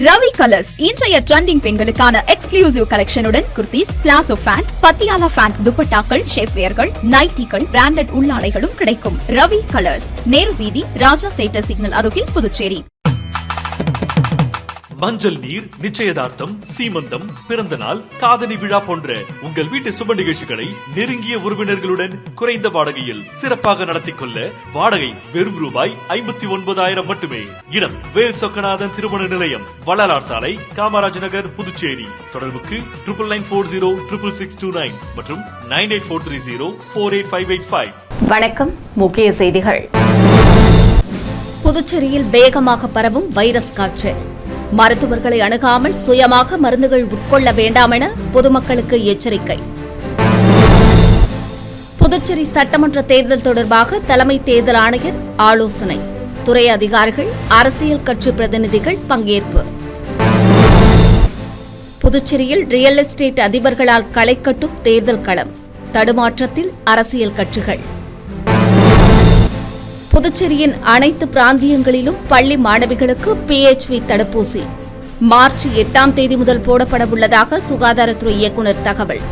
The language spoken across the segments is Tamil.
ரவி கலர்ஸ் இன்றைய ட்ரெண்டிங் பெண்களுக்கான எக்ஸ்க்ளூசிவ் கலெக்ஷனுடன் kurtis, palazzo pant, Patiala pant, துப்பட்டாக்கள், ஷேப்வேர்கள், நைட்டிகள், பிராண்டட் உள்ளாடைகளும் கிடைக்கும். ரவி கலர்ஸ், நேரு வீதி, ராஜா தியேட்டர் சிக்னல் அருகில், புதுச்சேரி. மஞ்சள் நீர், நிச்சயதார்த்தம், சீமந்தம், பிறந்த நாள், காதணி விழா போன்ற உங்கள் வீட்டு சுப நிகழ்ச்சிகளை நெருங்கிய உறவினர்களுடன் குறைந்த வாடகையில் சிறப்பாக நடத்திக் கொள்ள வாடகை வெறும் ரூபாய் 59,000 மட்டுமே. இடம் வேல் சொக்கநாதன் திருமண நிலையம், வள்ளலார் சாலை, காமராஜ் நகர், புதுச்சேரி. தொடர்புக்கு 99406669 மற்றும் 9843048585. வணக்கம். முக்கிய செய்திகள். புதுச்சேரியில் வேகமாக பரவும் வைரஸ் காய்ச்சல். மருத்துவர்களை அணுகாமல் சுயமாக மருந்துகள் உட்கொள்ள வேண்டாம் என பொதுமக்களுக்கு எச்சரிக்கை. புதுச்சேரி சட்டமன்ற தேர்தல் தொடர்பாக தலைமை தேர்தல் ஆணையர் ஆலோசனை. துறை அதிகாரிகள், அரசியல் கட்சி பிரதிநிதிகள் பங்கேற்பு. புதுச்சேரியில் ரியல் எஸ்டேட் அதிபர்களால் களை கட்டும் தேர்தல் களம். தடுமாற்றத்தில் அரசியல் கட்சிகள். புதுச்சேரியின் அனைத்து பிராந்தியங்களிலும் பள்ளி மாணவிகளுக்கு PHV தடுப்பூசி மார்ச் 8ஆம் தேதி முதல் போடப்பட உள்ளதாக சுகாதாரத்துறை இயக்குநர் தகவல்.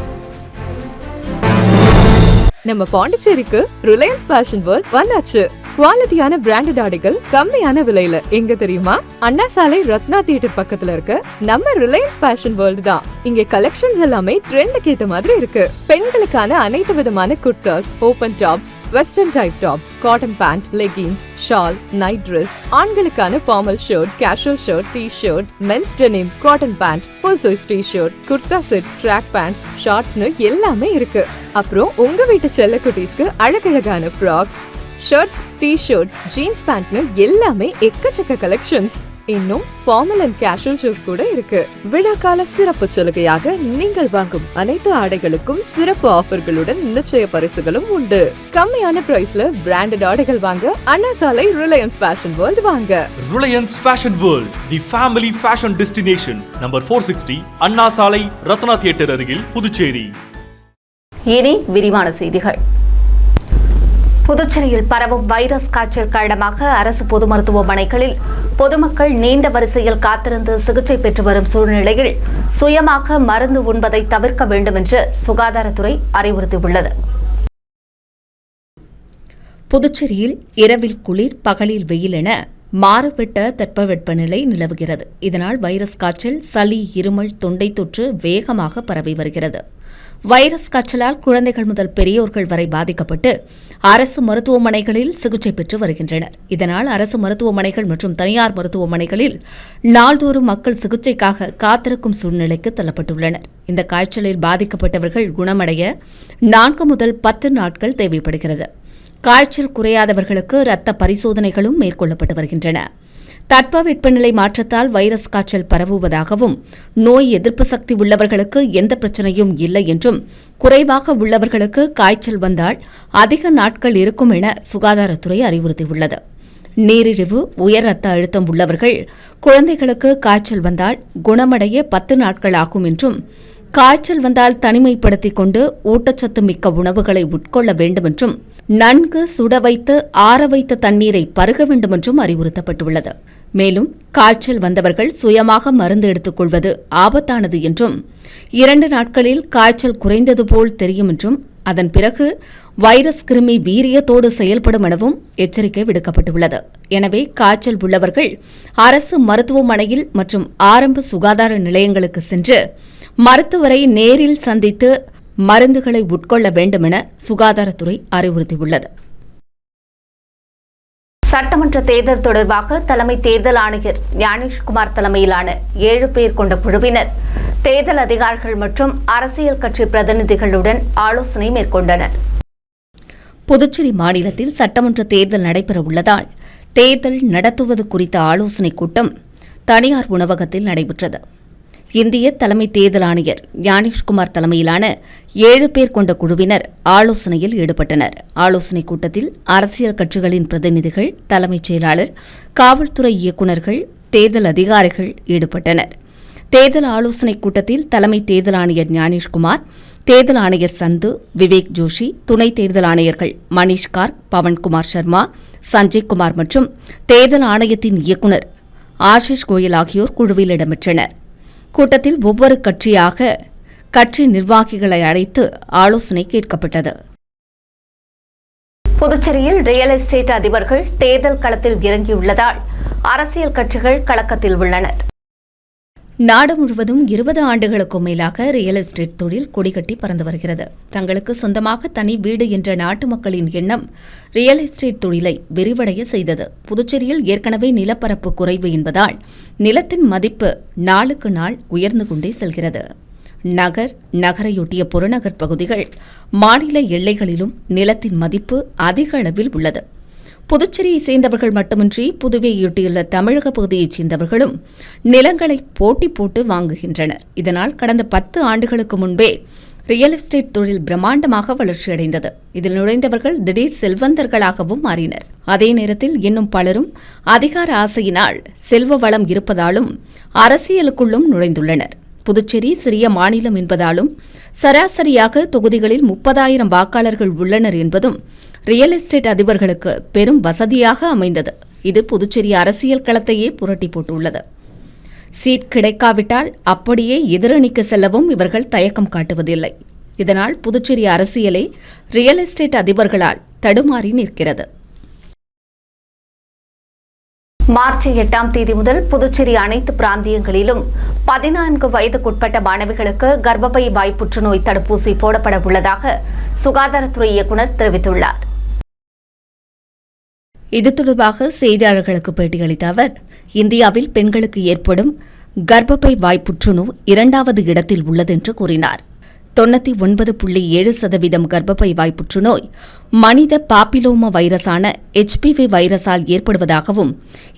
நம்ம பாண்டிச்சேரிக்கு ரிலையன்ஸ் ஃபேஷன் வேர்ல்ட் வந்தாச்சு. குவாலிட்டியான பிராண்டட் ஆடைகள் கம்மியான விலையில. எங்க தெரியுமா? அண்ணா சாலை ரத்னா தியேட்டர் பக்கத்துல இருக்க நம்ம ரிலையன்ஸ் ஃபேஷன் வேர்ல்ட் தான். இங்க கலெக்ஷன்ஸ் எல்லாமே ட்ரெண்டுக்கு ஏத்த மாதிரி இருக்கு. பெண்களுக்கான அனைத்து விதமான kurtas, open tops, western type tops, cotton pant, leggings, shawl, night dress, ஆண்களுக்கான formal shirt, casual shirt, T shirt, men's denim, cotton pant, full size T shirt, kurta set, track pants, ஷார்ட்ஸ்னு எல்லாமே இருக்கு. அப்புறம் உங்க வீட்டு செல்ல குட்டீஸ்க்கு அழகழகான frocks, shirts, T shirt, jeans பேண்ட்னு எல்லாமே எக்கச்சக்க கலெக்ஷன்ஸ். இன்னும் ஃபார்மல் அண்ட் கேஷுவல் ஷூஸ் கூட இருக்கு. விழாக்கால சிறப்பு சலுகையாக நீங்கள் வாங்கும் அனைத்து ஆடைகளுக்கும் சிறப்பு ஆஃபர்களுடன் நிச்சய பரிசுகளும் உண்டு. கம்மியான பிரைஸ்ல பிராண்டட் ஆடைகள் வாங்க அண்ணா சாலை ரிலையன்ஸ் ஃபேஷன் வேர்ல்ட் வாங்க. Reliance fashion world, the family fashion destination, number 460, அண்ணா சாலை, ரத்னா தியேட்டர் அருகில், புதுச்சேரி. இனி விரிவான செய்திகள். புதுச்சேரியில் பரவும் வைரஸ் காய்ச்சல் காரணமாக அரசு பொது மருத்துவமனைகளில் பொதுமக்கள் நீண்ட வரிசையில் காத்திருந்து சிகிச்சை பெற்று வரும் சூழ்நிலையில் சுயமாக மருந்து உண்பதை தவிர்க்க வேண்டும் என்று சுகாதாரத்துறை அறிவுறுத்தியுள்ளது. புதுச்சேரியில் இரவில் குளிர், பகலில் வெயில் என மாறுபட்ட தட்பவெப்பநிலை நிலவுகிறது. இதனால் வைரஸ் காய்ச்சல், சளி, இருமல், தொண்டை தொற்று வேகமாக பரவி வருகிறது. வைரஸ் காய்ச்சலால் குழந்தைகள் முதல் பெரியோர்கள் வரை பாதிக்கப்பட்டு அரசு மருத்துவமனைகளில் சிகிச்சை பெற்று வருகின்றனர். இதனால் அரசு மருத்துவமனைகள் மற்றும் தனியார் மருத்துவமனைகளில் நாள்தோறும் மக்கள் சிகிச்சைக்காக காத்திருக்கும் சூழ்நிலைக்கு தள்ளப்பட்டுள்ளனர். இந்த காய்ச்சலில் பாதிக்கப்பட்டவர்கள் குணமடைய 4 முதல் 10 நாட்கள் தேவைப்படுகிறது. காய்ச்சல் குறையாதவர்களுக்கு இரத்த பரிசோதனைகளும் மேற்கொள்ளப்பட்டு வருகின்றன. தட்பவெப்பநிலை மாற்றத்தால் வைரஸ் காய்ச்சல் பரவுவதாகவும், நோய் எதிர்ப்பு சக்தி உள்ளவர்களுக்கு எந்த பிரச்சனையும் இல்லை என்றும், குறைவாக உள்ளவர்களுக்கு காய்ச்சல் வந்தால் அதிக நாட்கள் இருக்கும் என சுகாதாரத்துறை அறிவுறுத்தியுள்ளது. நீரிழிவு, உயர் ரத்த அழுத்தம் உள்ளவர்கள், குழந்தைகளுக்கு காய்ச்சல் வந்தால் குணமடைய 10 நாட்கள் ஆகும் என்றும், காய்ச்சல் வந்தால் தனிமைப்படுத்திக் கொண்டு ஊட்டச்சத்து மிக்க உணவுகளை உட்கொள்ள வேண்டும் என்றும், நன்கு சுட வைத்து ஆற வைத்த தண்ணீரை பருக வேண்டும் என்றும் அறிவுறுத்தப்பட்டுள்ளது. மேலும் காய்ச்சல் வந்தவர்கள் சுயமாக மருந்து எடுத்துக் கொள்வது ஆபத்தானது என்றும், 2 நாட்களில் காய்ச்சல் குறைந்தது போல் தெரியும் என்றும், அதன் பிறகு வைரஸ் கிருமி வீரியத்தோடு செயல்படும் எனவும் எச்சரிக்கை விடுக்கப்பட்டுள்ளது. எனவே காய்ச்சல் உள்ளவர்கள் அரசு மருத்துவமனையில் மற்றும் ஆரம்ப சுகாதார நிலையங்களுக்கு சென்று மருத்துவரை நேரில் சந்தித்து மருந்துகளை உட்கொள்ள வேண்டும் என சுகாதாரத்துறை அறிவுறுத்தியுள்ளது. சட்டமன்ற தேர்தல் தொடர்பாக தலைமை தேர்தல் ஆணையர் ஞானேஷ்குமார் தலைமையிலான 7 பேர் கொண்ட குழுவினர் தேர்தல் அதிகாரிகள் மற்றும் அரசியல் கட்சி பிரதிநிதிகளுடன் ஆலோசனை மேற்கொண்டனர். புதுச்சேரி மாநிலத்தில் சட்டமன்ற தேர்தல் நடைபெற உள்ளதால் தேர்தல் நடத்துவது குறித்த ஆலோசனைக் கூட்டம் தனியார் உணவகத்தில் நடைபெற்றது. இந்திய தலைமை தேர்தல் ஆணையர் ஞானேஷ்குமார் தலைமையிலான 7 பேர் கொண்ட குழுவினர் ஆலோசனையில் ஈடுபட்டனர். ஆலோசனைக் கூட்டத்தில் அரசியல் கட்சிகளின் பிரதிநிதிகள், தலைமைச் செயலாளர், காவல்துறை இயக்குநர்கள், தேர்தல் அதிகாரிகள் ஈடுபட்டனர். தேர்தல் ஆலோசனைக் கூட்டத்தில் தலைமை தேர்தல் ஆணையர் ஞானேஷ்குமார், தேர்தல் ஆணையர் சந்து, விவேக் ஜோஷி, துணை தேர்தல் ஆணையர்கள் மணிஷ் கார்க், பவன்குமார் சர்மா, சஞ்சய் குமார் மற்றும் தேர்தல் ஆணையத்தின் இயக்குநர் ஆஷிஷ் கோயல் ஆகியோர் குழுவில் இடம்பெற்றனர். கூட்டத்தில் ஒவ்வொரு கட்சியாக கட்சி நிர்வாகிகளை அழைத்து ஆலோசனை கேட்கப்பட்டது. புதுச்சேரியில் ரியல் எஸ்டேட் அதிபர்கள் தேர்தல் களத்தில் இறங்கியுள்ளதால் அரசியல் கட்சிகள் கலக்கத்தில் உள்ளனர். நாடு முழுவதும் 20 ஆண்டுகளுக்கும் மேலாக ரியல் எஸ்டேட் தொழில் கொடிகட்டி பறந்து வருகிறது. தங்களுக்கு சொந்தமாக தனி வீடு என்ற நாட்டு மக்களின் எண்ணம் ரியல் எஸ்டேட் தொழிலை விரிவடைய செய்தது. புதுச்சேரியில் ஏற்கனவே நிலப்பரப்பு குறைவு என்பதால் நிலத்தின் மதிப்பு நாளுக்கு நாள் உயர்ந்து கொண்டே செல்கிறது. நகரையொட்டிய புறநகர் பகுதிகள், மாநில எல்லைகளிலும் நிலத்தின் மதிப்பு அதிக அளவில் உள்ளது. புதுச்சேரியை சேர்ந்தவர்கள் மட்டுமின்றி புதுவையொட்டியுள்ள தமிழக பகுதியைச் சேர்ந்தவர்களும் நிலங்களை போட்டி போட்டு வாங்குகின்றனர். இதனால் கடந்த 10 ஆண்டுகளுக்கு முன்பே ரியல் எஸ்டேட் தொழில் பிரம்மாண்டமாக வளர்ச்சியடைந்தது. இதில் நுழைந்தவர்கள் திடீர் செல்வந்தர்களாகவும் மாறினர். அதே நேரத்தில் இன்னும் பலரும் அதிகார ஆசையினால் செல்வ வளம் இருப்பதாலும் அரசியலுக்குள்ளும் நுழைந்துள்ளனர். புதுச்சேரி சிறிய மாநிலம் என்பதாலும் சராசரியாக தொகுதிகளில் 30,000 வாக்காளர்கள் உள்ளனர் என்பதும் ரியல் எஸ்டேட் அதிபர்களுக்கு பெரும் வசதியாக அமைந்தது. இது புதுச்சேரி அரசியல் களத்தையே புரட்டி போட்டுள்ளது. சீட் கிடைக்காவிட்டால் அப்படியே எதிரணிக்கு செல்லவும் இவர்கள் தயக்கம் காட்டுவதில்லை. இதனால் புதுச்சேரி அரசியலே ரியல் எஸ்டேட் அதிபர்களால் தடுமாறி நிற்கிறது. மார்ச் 8ஆம் தேதி முதல் புதுச்சேரி அனைத்து பிராந்தியங்களிலும் 14 வயதுக்குட்பட்ட மாணவிகளுக்கு கர்ப்பப்பை வாய் புற்றுநோய் தடுப்பூசி போடப்பட உள்ளதாக சுகாதாரத்துறை இயக்குநர் தெரிவித்துள்ளார். இது தொடர்பாக செய்தியாளர்களுக்கு பேட்டியளித்த அவர், இந்தியாவில் பெண்களுக்கு ஏற்படும் கர்ப்பப்பை வாய் புற்றுநோய் 2வது இடத்தில் உள்ளது என்று கூறினார். 99.7% கர்ப்பப்பை வாய் புற்றுநோய் மனித பாப்பிலோமா வைரஸான HPV வைரஸால் ஏற்படுவதாகவும்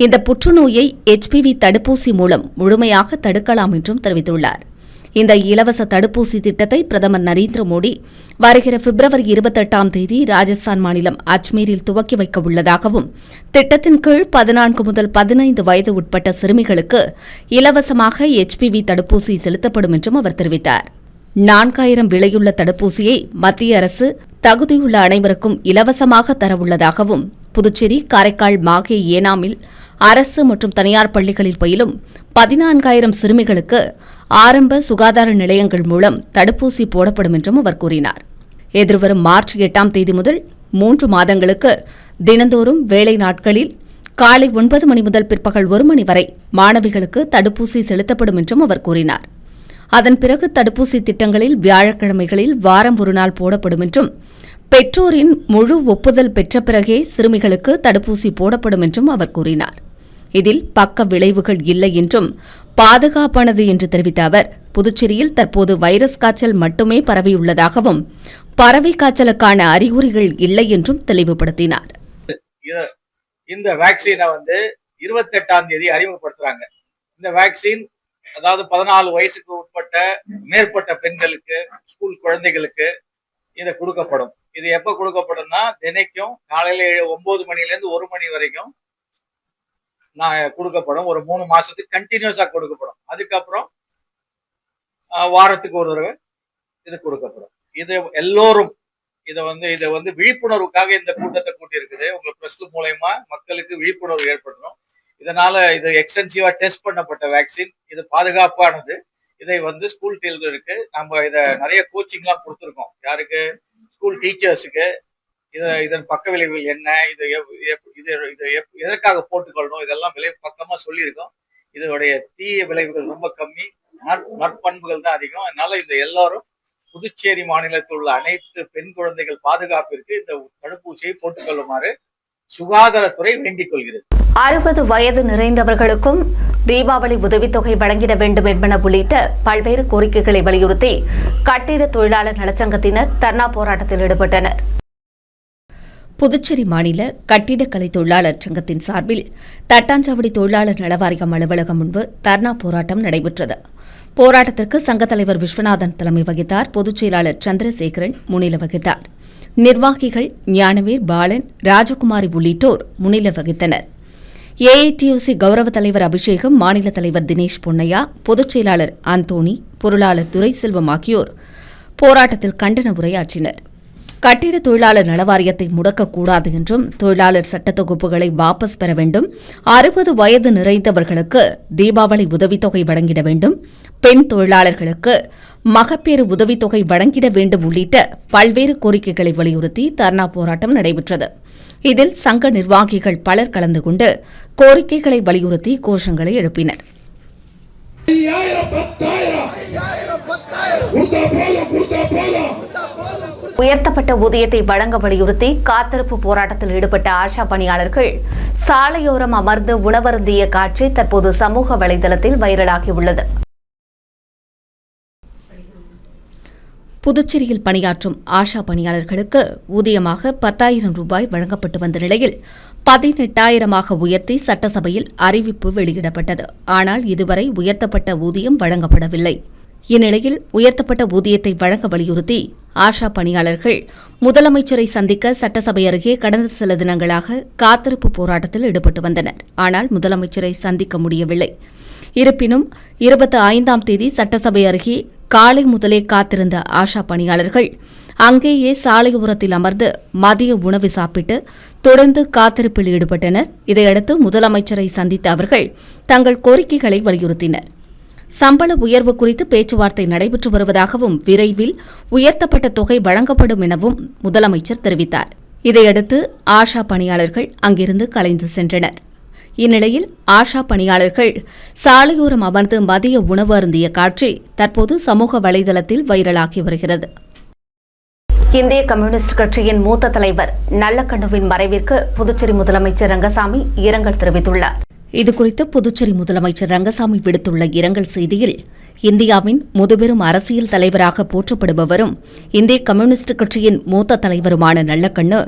இந்த புற்றுநோயை HPV தடுப்பூசி மூலம் முழுமையாக தடுக்கலாம் என்றும் தெரிவித்துள்ளார். இந்த இலவச தடுப்பூசி திட்டத்தை பிரதமர் நரேந்திர மோடி வருகிற பிப்ரவரி 28ஆம் தேதி ராஜஸ்தான் மாநிலம் அஜ்மீரில் துவக்கி வைக்க உள்ளதாகவும், திட்டத்தின் கீழ் 14 முதல் 15 வயது உட்பட்ட சிறுமிகளுக்கு இலவசமாக HPV தடுப்பூசி செலுத்தப்படும் என்றும் அவர் தெரிவித்தார். 4000 விலையுள்ள தடுப்பூசியை மத்திய அரசு தகுதியுள்ள அனைவருக்கும் இலவசமாக தரவுள்ளதாகவும், புதுச்சேரி, காரைக்கால், மாஹே, ஏனாமில் அரசு மற்றும் தனியார் பள்ளிகளில் பயிலும் 14,000 சிறுமிகளுக்கு ஆரம்ப சுகாதார நிலையங்கள் மூலம் தடுப்பூசி போடப்படும் என்றும் அவர் கூறினார். எதிர்வரும் மார்ச் 8ஆம் தேதி முதல் 3 மாதங்களுக்கு தினந்தோறும் வேலை நாட்களில் காலை 9 மணி முதல் பிற்பகல் 1 மணி வரை மாணவிகளுக்கு தடுப்பூசி செலுத்தப்படும் என்றும் அவர் கூறினார். அதன் பிறகு தடுப்பூசி திட்டங்களில் வியாழக்கிழமைகளில் வாரம் ஒரு நாள் போடப்படும் என்றும், பெற்றோரின் முழு ஒப்புதல் பெற்ற பிறகே சிறுமிகளுக்கு தடுப்பூசி போடப்படும் என்றும் அவர் கூறினார். இதில் பக்க விளைவுகள் இல்லை என்றும் பாதுகாப்பானது என்று தெரிவித்த அவர், புதுச்சேரியில் தற்போது வைரஸ் காய்ச்சல் மட்டுமே பரவியுள்ளதாகவும் பறவை காய்ச்சலுக்கான அறிகுறிகள் இல்லை என்றும் தெளிவுபடுத்தினார். இந்த வேக்சினை 28ஆம் தேதி அறிமுகப்படுத்துறாங்க. இந்த வேக்சின் அதாவது 14 வயசுக்கு உட்பட்ட மேற்பட்ட பெண்களுக்கு, ஸ்கூல் குழந்தைகளுக்கு இதை கொடுக்கப்படும். இது எப்ப கொடுக்கப்படும்னா, தினைக்கும் காலையில 9 மணிலேருந்து 1 மணி வரைக்கும் கொடுக்கப்படும். ஒரு 3 மாசத்துக்கு கண்டினியூஸா கொடுக்கப்படும். அதுக்கப்புறம் வாரத்துக்கு ஒரு தடவை இது கொடுக்கப்படும். இது எல்லோரும் இதை விழிப்புணர்வுக்காக இந்த கூட்டத்தை கூட்டி இருக்குது. உங்க பிரஸ் மூலயமா மக்களுக்கு விழிப்புணர்வு ஏற்படணும். இதனால இது எக்ஸ்டென்சிவா டெஸ்ட் பண்ணப்பட்ட வேக்சின். இது பாதுகாப்பானது. இதை ஸ்கூல் டீச்சருக்கு நம்ம இதை நிறைய கோச்சிங்லாம் கொடுத்துருக்கோம். யாருக்கு? ஸ்கூல் டீச்சர்ஸுக்கு. இதன் பக்க விளைவுகள் என்ன, இது எதற்காக போட்டுக்கொள்ளணும், இதெல்லாம் பக்கமா சொல்லியிருக்கோம். இதோடைய தீய விளைவுகள் ரொம்ப கம்மி, நற்பண்புகள் தான் அதிகம். அதனால இந்த எல்லாரும் புதுச்சேரி மாநிலத்தில் உள்ள அனைத்து பெண் குழந்தைகள் பாதுகாப்பிற்கு இந்த தடுப்பூசியை போட்டுக்கொள்ளுமாறு சுகாதாரத்துறை வேண்டிக் கொள்கிறது. 60 வயது நிறைந்தவர்களுக்கும் தீபாவளி உதவித்தொகை வழங்கிட வேண்டும் என்பன உள்ளிட்ட பல்வேறு கோரிக்கைகளை வலியுறுத்தி கட்டிட தொழிலாளர் நலச்சங்கத்தினர் தர்ணா போராட்டத்தில் ஈடுபட்டனர். புதுச்சேரி மாநில கட்டிடக்கலை தொழிலாளர் சங்கத்தின் சார்பில் தட்டாஞ்சாவடி தொழிலாளர் நலவாரியம் அலுவலகம் முன்பு தர்ணா போராட்டம் நடைபெற்றது. போராட்டத்திற்கு சங்கத் தலைவர் விஸ்வநாதன் தலைமை வகித்தார். பொதுச் செயலாளர் சந்திரசேகரன் முன்னிலை வகித்தார். நிர்வாகிகள் ஞானவேர், பாலன், ராஜகுமாரி உள்ளிட்டோர் முன்னிலை வகித்தனர். AITUC கௌரவ தலைவர் அபிஷேகம், மாநில தலைவர் தினேஷ் பொன்னையா, பொதுச் செயலாளர் அந்தோணி, பொருளாளர் துரைசெல்வம் ஆகியோர் போராட்டத்தில் கண்டன உரையாற்றினர். கட்டிட தொழிலாளர் நல வாரியத்தை முடக்கக்கூடாது என்றும் தொழிலாளர் சட்ட தொகுப்புகளை வாபஸ் பெற வேண்டும், 60 வயது நிறைந்தவர்களுக்கு தீபாவளி உதவித்தொகை வழங்கிட வேண்டும், பெண் தொழிலாளர்களுக்கு மகப்பேறு உதவித்தொகை வழங்கிட வேண்டும் உள்ளிட்ட பல்வேறு கோரிக்கைகளை வலியுறுத்தி தர்ணா போராட்டம் நடைபெற்றது. இதில் சங்க நிர்வாகிகள் பலர் கலந்து கொண்டு கோரிக்கைகளை வலியுறுத்தி கோஷங்களை எழுப்பினர். உயர்த்தப்பட்ட ஊதியத்தை வழங்க வலியுறுத்தி காத்திருப்பு போராட்டத்தில் ஈடுபட்ட ஆஷா பணியாளர்கள் சாலையோரம் அமர்ந்து உணவருந்திய காட்சி தற்போது சமூக வலைதளத்தில் வைரலாகியுள்ளது. புதுச்சேரியில் பணியாற்றும் ஆஷா பணியாளர்களுக்கு ஊதியமாக 10,000 ரூபாய் வழங்கப்பட்டு வந்த நிலையில் 18,000 உயர்த்தி சட்டசபையில் அறிவிப்பு வெளியிடப்பட்டது. ஆனால் இதுவரை உயர்த்தப்பட்ட ஊதியம் வழங்கப்படவில்லை. இந்நிலையில் உயர்த்தப்பட்ட ஊதியத்தை வழங்க வலியுறுத்தி ஆஷா பணியாளர்கள் முதலமைச்சரை சந்திக்க சட்டசபை அருகே கடந்த சில தினங்களாக காத்திருப்பு போராட்டத்தில் ஈடுபட்டு வந்தனர். ஆனால் முதலமைச்சரை சந்திக்க முடியவில்லை. இருப்பினும் 25ஆம் தேதி சட்டசபை அருகே காலை முதலே காத்திருந்த ஆஷா பணியாளர்கள் அங்கேயே சாலையோரத்தில் அமர்ந்து மதிய உணவு சாப்பிட்டு தொடர்ந்து காத்திருப்பில் ஈடுபட்டனர். இதையடுத்து முதலமைச்சரை சந்தித்த அவர்கள் தங்கள் கோரிக்கைகளை வலியுறுத்தினர். சம்பள உயர்வு குறித்து பேச்சுவார்த்தை நடைபெற்று வருவதாகவும் விரைவில் உயர்த்தப்பட்ட தொகை வழங்கப்படும் எனவும் முதலமைச்சர் தெரிவித்தார். இதையடுத்து ஆஷா பணியாளர்கள் அங்கிருந்து கலைந்து சென்றனர். இந்நிலையில் ஆஷா பணியாளர்கள் சாலையோரம் அமர்ந்து மதிய உணவு அருந்திய காட்சி தற்போது சமூக வலைதளத்தில் வைரலாகி வருகிறது. இந்திய கம்யூனிஸ்ட் கட்சியின் மூத்த தலைவர் நல்லக்கண்ணுவின் மறைவிற்கு புதுச்சேரி முதலமைச்சர் ரங்கசாமி இரங்கல் தெரிவித்துள்ளார். இதுகுறித்து புதுச்சேரி முதலமைச்சர் ரங்கசாமி விடுத்துள்ள இரங்கல் செய்தியில், இந்தியாவின் முதுபெரும் அரசியல் தலைவராக போற்றப்படுபவரும் இந்திய கம்யூனிஸ்ட் கட்சியின் மூத்த தலைவருமான நல்லக்கண்ணு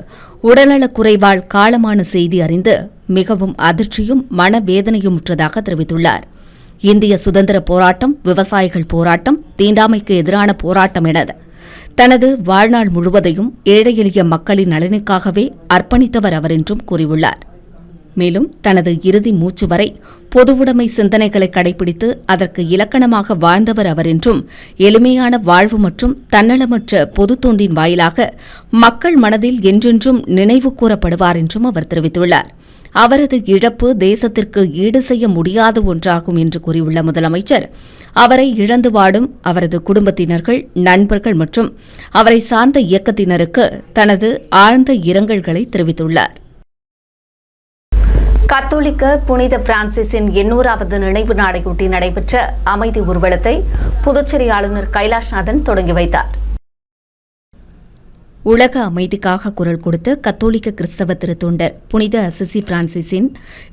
உடல்நலக் குறைவால் காலமான செய்தி அறிந்து மிகவும் அதிர்ச்சியும் மனவேதனையுமுற்றதாக தெரிவித்துள்ளார். இந்திய சுதந்திர போராட்டம், விவசாயிகள் போராட்டம், தீண்டாமைக்கு எதிரான போராட்டம் என தனது வாழ்நாள் முழுவதையும் ஏழை எளிய மக்களின் நலனுக்காகவே அர்ப்பணித்தவர் அவர் என்றும் கூறியுள்ளார். மேலும் தனது இறுதி மூச்சு வரை பொதுவுடைமை சிந்தனைகளை கடைபிடித்து அதற்கு இலக்கணமாக வாழ்ந்தவர் அவர் என்றும், எளிமையான வாழ்வு மற்றும் தன்னலமற்ற பொது தொண்டின் வாயிலாக மக்கள் மனதில் என்றென்றும் நினைவு கூறப்படுவார் என்றும் அவர் தெரிவித்துள்ளார். அவரது இழப்பு தேசத்திற்கு ஈடு செய்ய முடியாத ஒன்றாகும் என்று கூறியுள்ள முதலமைச்சர், அவரை இழந்து வாடும் அவரது குடும்பத்தினர்கள், நண்பர்கள் மற்றும் அவரை சார்ந்த இயக்கத்தினருக்கு தனது ஆழ்ந்த இரங்கல்களை தெரிவித்துள்ளார். கத்தோலிக்க புனித பிரான்சிஸின் 800வது நினைவு நாளையொட்டி நடைபெற்ற அமைதி ஊர்வலத்தை புதுச்சேரி ஆளுநர் கைலாஷ்நாதன் தொடங்கி வைத்தார். உலக அமைதிக்காக குரல் கொடுத்த கத்தோலிக்க கிறிஸ்தவ திருத்தொண்டர் புனித அசிசி பிரான்சிஸின்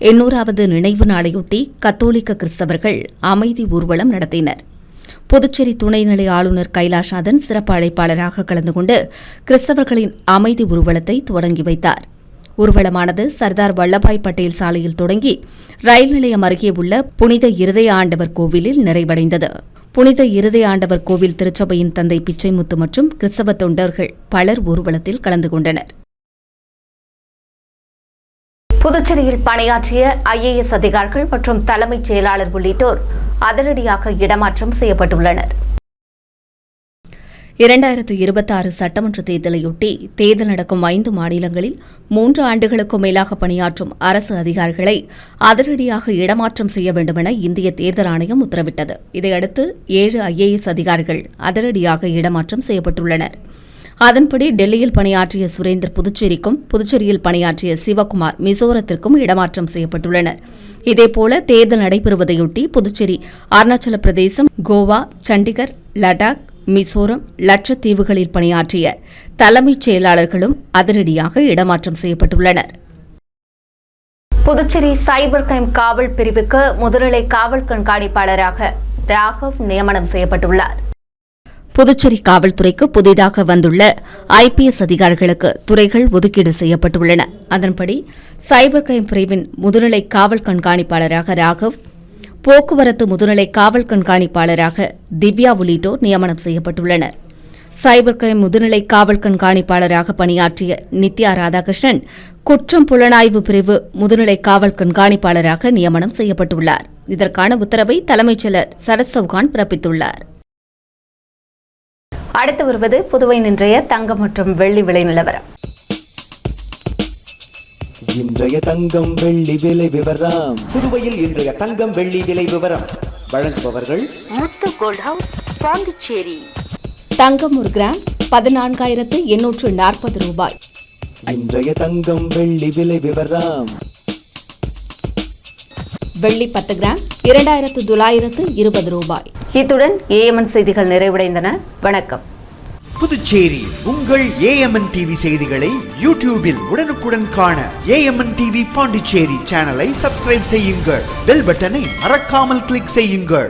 800வது நினைவு நாளையொட்டி கத்தோலிக்க கிறிஸ்தவர்கள் அமைதி ஊர்வலம் நடத்தினர். புதுச்சேரி துணைநிலை ஆளுநர் கைலாஷ்நாதன் சிறப்பு அழைப்பாளராக கலந்து கொண்டு கிறிஸ்தவர்களின் அமைதி ஊர்வலத்தை தொடங்கி வைத்தார். ஊர்வலமானது சர்தார் வல்லபாய் பட்டேல் சாலையில் தொடங்கி ரயில் நிலையம் அருகே உள்ள புனித இருதய ஆண்டவர் கோவிலில் நிறைவடைந்தது. புனித இருதய ஆண்டவர் கோவில் திருச்சபையின் தந்தை பிச்சைமுத்து மற்றும் கிறிஸ்தவ தொண்டர்கள் பலர் ஊர்வலத்தில் கலந்து கொண்டனர். புதுச்சேரியில் பணியாற்றிய IAS அதிகாரிகள் மற்றும் தலைமைச் செயலாளர் உள்ளிட்டோர் அதிரடியாக இடமாற்றம் செய்யப்பட்டுள்ளனர். 2026 சட்டமன்ற தேர்தலையொட்டி தேர்தல் நடக்கும் 5 மாநிலங்களில் 3 ஆண்டுகளுக்கும் மேலாக பணியாற்றும் அரசு அதிகாரிகளை அதிரடியாக இடமாற்றம் செய்ய வேண்டுமென இந்திய தேர்தல் ஆணையம் உத்தரவிட்டது. இதையடுத்து 7 IAS அதிகாரிகள் அதிரடியாக இடமாற்றம் செய்யப்பட்டுள்ளனர். அதன்படி டெல்லியில் பணியாற்றிய சுரேந்தர் புதுச்சேரிக்கும், புதுச்சேரியில் பணியாற்றிய சிவகுமார் மிசோரத்திற்கும் இடமாற்றம் செய்யப்பட்டுள்ளனர். இதேபோல தேர்தல் நடைபெறுவதையொட்டி புதுச்சேரி, அருணாச்சல பிரதேசம், கோவா, சண்டிகர், லடாக், மிசோரம், லட்சத்தீவுகளில் பணியாற்றிய தலைமைச் செயலாளர்களும் அதிரடியாக இடமாற்றம் செய்யப்பட்டுள்ளனர். புதுச்சேரி சைபர் கிரைம் காவல் பிரிவுக்கு முதுநிலை காவல் கண்காணிப்பாளராக ராகவ் நியமனம் செய்யப்பட்டுள்ளார். புதுச்சேரி காவல்துறைக்கு புதிதாக வந்துள்ள IPS அதிகாரிகளுக்கு துறைகள் ஒதுக்கீடு செய்யப்பட்டுள்ளன. அதன்படி சைபர் கிரைம் பிரிவின் முதுநிலை காவல் கண்காணிப்பாளராக ராகவ், போக்குவரத்து முதுநிலை காவல் கண்காணிப்பாளராக திவ்யா உள்ளிட்டோர் நியமனம் செய்யப்பட்டுள்ளனர். சைபர் கிரைம் முதுநிலை காவல் கண்காணிப்பாளராக பணியாற்றிய நித்யா ராதாகிருஷ்ணன் குற்றம் புலனாய்வு பிரிவு முதுநிலை காவல் கண்காணிப்பாளராக நியமனம் செய்யப்பட்டுள்ளார். இதற்கான உத்தரவை தலைமைச் செயலர் சரத் சவுகான் பிறப்பித்துள்ளார். அடுத்து வருவது புதுவை இன்றைய தங்கம் மற்றும் வெள்ளி விலை நிலவரம். இன்றைய தங்கம் வெள்ளி விலை விவரம். புதுவையில் இன்றைய தங்கம் வெள்ளி விலை விவரம் வழங்குபவர்கள் முத்து கோல்ட் ஹவுஸ், பாண்டிச்சேரி. தங்கம் 1 கிராம் 14,840 ரூபாய். இன்றைய தங்கம் வெள்ளி விலை விவரம். வெள்ளி 10 கிராம் 2,920 ரூபாய். இத்துடன் ஏஎம்என் செய்திகள் நிறைவடைந்தன. வணக்கம். புதுச்சேரி உங்கள் ஏஎம்என் டிவி செய்திகளை யூடியூபில் உடனுக்குடன் காண ஏஎம்என் டிவி பாண்டிச்சேரி சேனலை சப்ஸ்கிரைப் செய்யுங்கள். பெல் பட்டனை மறக்காமல் கிளிக் செய்யுங்கள்.